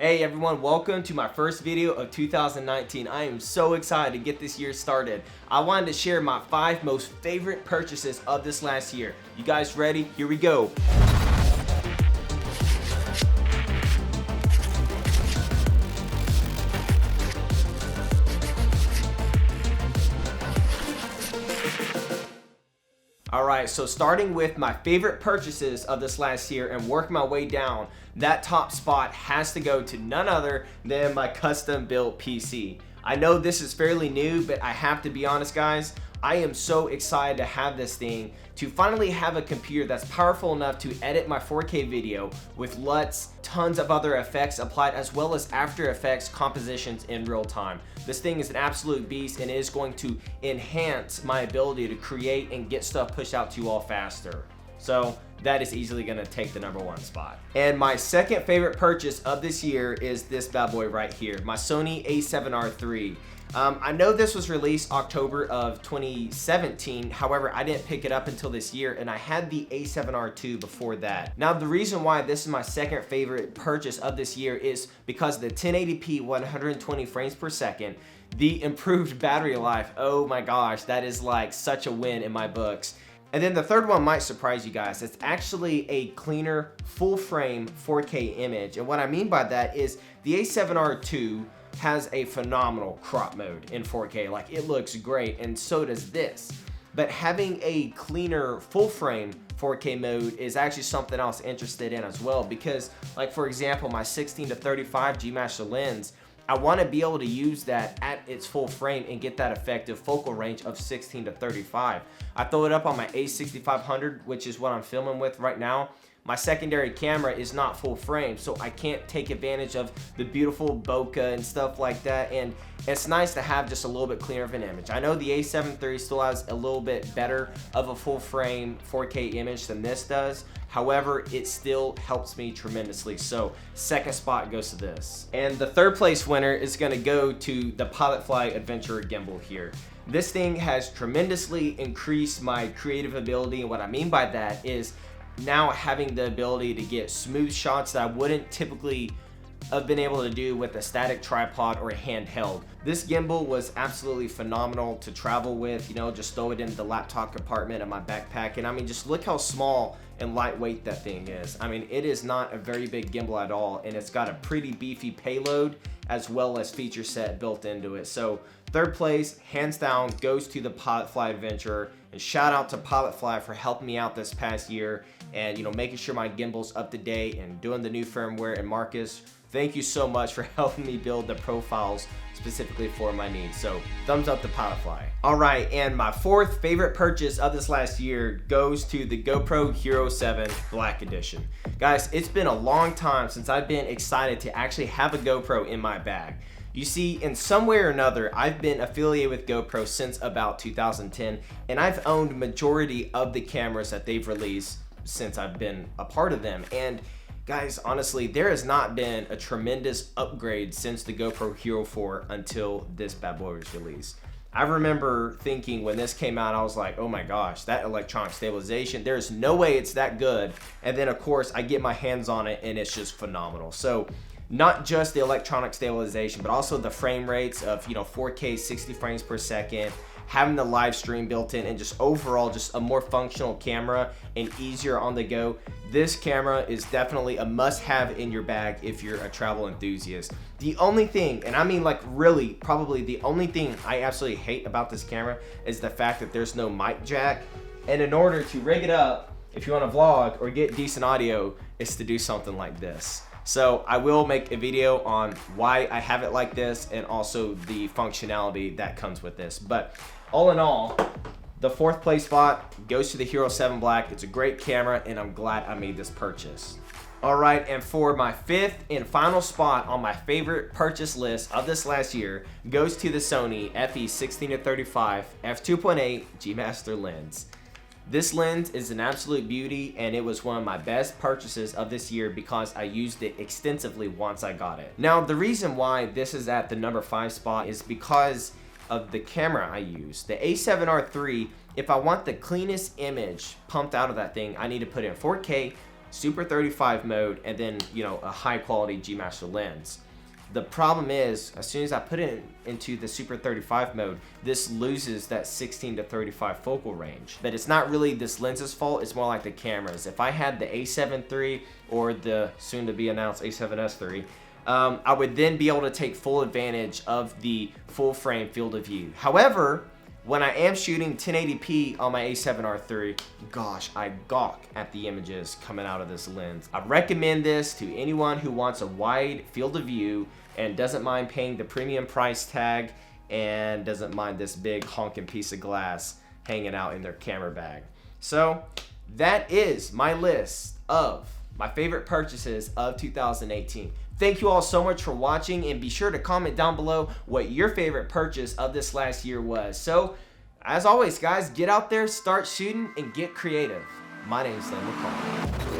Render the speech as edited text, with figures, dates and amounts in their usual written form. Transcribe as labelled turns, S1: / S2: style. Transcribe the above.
S1: Hey everyone, welcome to my first video of 2019. I am so excited to get this year started. I wanted to share my 5 most favorite purchases of this last year. You guys ready? Here we go. Alright, so starting with my favorite purchases of this last year and working my way down, that top spot has to go to none other than my custom built PC. I know this is fairly new, but I have to be honest guys, I am so excited to have this thing, to finally have a computer that's powerful enough to edit my 4K video with LUTs, tons of other effects applied, as well as After Effects compositions in real time. This thing is an absolute beast and it is going to enhance my ability to create and get stuff pushed out to you all faster. So that is easily gonna take the #1 spot. And my second favorite purchase of this year is this bad boy right here, my Sony a7R III. I know this was released October of 2017, however, I didn't pick it up until this year, and I had the a7R II before that. Now, the reason why this is my second favorite purchase of this year is because of the 1080p 120 frames per second, the improved battery life. Oh my gosh, that is like such a win in my books. And then the third one might surprise you guys. It's actually a cleaner full frame 4K image. And what I mean by that is the a7R II has a phenomenal crop mode in 4K. Like, it looks great, and so does this. But having a cleaner full frame 4K mode is actually something I was interested in as well, because like for example, my 16-35 G Master lens, I want to be able to use that at its full frame and get that effective focal range of 16-35. I throw it up on my a6500, which is what I'm filming with right now. My secondary camera is not full frame, so I can't take advantage of the beautiful bokeh and stuff like that, and it's nice to have just a little bit cleaner of an image. I know the a7 III still has a little bit better of a full frame 4K image than this does. However, it still helps me tremendously. So second spot goes to this. And the third place winner is gonna go to the Pilotfly Adventure gimbal here. This thing has tremendously increased my creative ability, and what I mean by that is now having the ability to get smooth shots that I wouldn't typically have been able to do with a static tripod or a handheld. This gimbal was absolutely phenomenal to travel with, you know, just throw it in the laptop compartment of my backpack, and I mean, just look how small and lightweight that thing is. I mean, it is not a very big gimbal at all, and it's got a pretty beefy payload as well as feature set built into it. So third place, hands down, goes to the Pilotfly Adventure, and shout out to Pilotfly for helping me out this past year and, you know, making sure my gimbal's up to date and doing the new firmware. And Marcus, thank you so much for helping me build the profiles specifically for my needs. So thumbs up to Pilotfly. All right, and my fourth favorite purchase of this last year goes to the GoPro Hero 7 Black Edition. Guys, it's been a long time since I've been excited to actually have a GoPro in my bag. You see, in some way or another, I've been affiliated with GoPro since about 2010, and I've owned majority of the cameras that they've released since I've been a part of them. And guys, honestly, there has not been a tremendous upgrade since the GoPro Hero 4 until this bad boy was released. I remember thinking when this came out, I was like, oh my gosh, that electronic stabilization, there's no way it's that good. And then of course, I get my hands on it and it's just phenomenal. So not just the electronic stabilization, but also the frame rates of, you know, 4K 60 frames per second, having the live stream built in, and just overall just a more functional camera and easier on the go. This camera is definitely a must-have in your bag if you're a travel enthusiast. The only thing, and I mean like really probably the only thing I absolutely hate about this camera is the fact that there's no mic jack. And in order to rig it up, if you want to vlog or get decent audio, is to do something like this. So I will make a video on why I have it like this and also the functionality that comes with this. But all in all, the fourth place spot goes to the Hero 7 Black. It's a great camera and I'm glad I made this purchase. All right, and for my fifth and final spot on my favorite purchase list of this last year goes to the Sony FE 16-35 f2.8 G Master lens. This lens is an absolute beauty, and it was one of my best purchases of this year because I used it extensively once I got it. Now, the reason why this is at the #5 spot is because of the camera I use. The a7R III, if I want the cleanest image pumped out of that thing, I need to put in 4K Super 35 mode, and then, you know, a high quality G Master lens. The problem is, as soon as I put it into the Super 35 mode, this loses that 16 to 35 focal range. But it's not really this lens's fault, it's more like the cameras. If I had the A7 III or the soon to be announced A7S III, I would then be able to take full advantage of the full frame field of view. However, when I am shooting 1080p on my A7R III, gosh, I gawk at the images coming out of this lens. I recommend this to anyone who wants a wide field of view and doesn't mind paying the premium price tag and doesn't mind this big honking piece of glass hanging out in their camera bag. So that is my list of my favorite purchases of 2018. Thank you all so much for watching, and be sure to comment down below what your favorite purchase of this last year was. So, as always guys, get out there, start shooting, and get creative. My name is McCall.